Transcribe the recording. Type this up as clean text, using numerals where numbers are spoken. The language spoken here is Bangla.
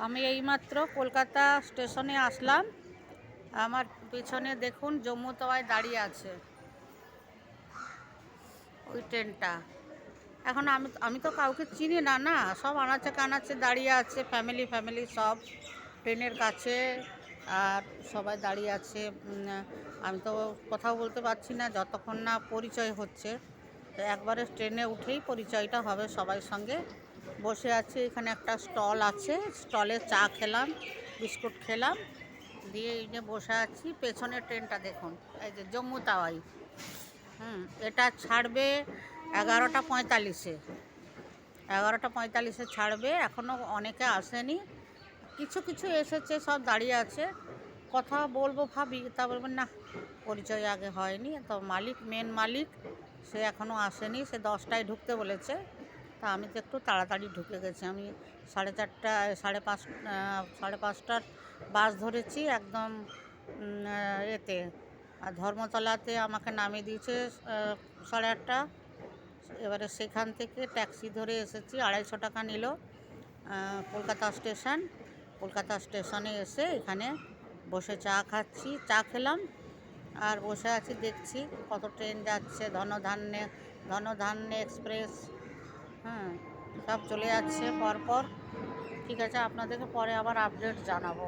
আমি এইমাত্র কলকাতা স্টেশনে আসলাম। আমার পিছনে দেখুন জম্মু তাওয়ায় দাঁড়িয়ে আছে ওই ট্রেনটা। এখন আমি তো কাউকে চিনি না, না সব আনাচে কানাচে দাঁড়িয়ে আছে, ফ্যামিলি সব ট্রেনের কাছে। আর সবাই দাঁড়িয়ে আছে। আমি তো কথাও বলতে পারছি না যতক্ষণ না পরিচয় হচ্ছে। তো একবারে ট্রেনে উঠেই পরিচয়টা হবে সবার সঙ্গে। বসে আছি, এখানে একটা স্টল আছে, স্টলে চা খেলাম, বিস্কুট খেলাম, দিয়ে এই যে বসে আছি। পেছনের ট্রেনটা দেখুন, এই যে জম্মু তাওয়াই। এটা ছাড়বে 11টা 45-এ। 11টা 45-এ ছাড়বে। এখনও অনেকে আসেনি, কিছু কিছু এসেছে, সব দাঁড়িয়ে আছে। কথা বলবো ভাবি, তা বলবেন না, পরিচয় আগে হয়নি। তো মেন মালিক সে এখনও আসেনি, সে 10টায় ঢুকতে বলেছে। তা আমি তো একটু তাড়াতাড়ি ঢুকে গেছি। আমি 4:30 5:30টার বাস ধরেছি একদম এতে ধর্মতলাতে আমাকে নামিয়ে দিয়েছে 8:30। এবারে সেখান থেকে ট্যাক্সি ধরে এসেছি, 250 টাকা নিল কলকাতা স্টেশনে এসে এখানে বসে চা খাচ্ছি, চা খেলাম আর বসে আছি, দেখছি কত ট্রেন যাচ্ছে। ধনধান্যে এক্সপ্রেস, সব চলে যাচ্ছে পরপর। ঠিক আছে, আপনাদেরকে পরে আবার আপডেট জানাবো।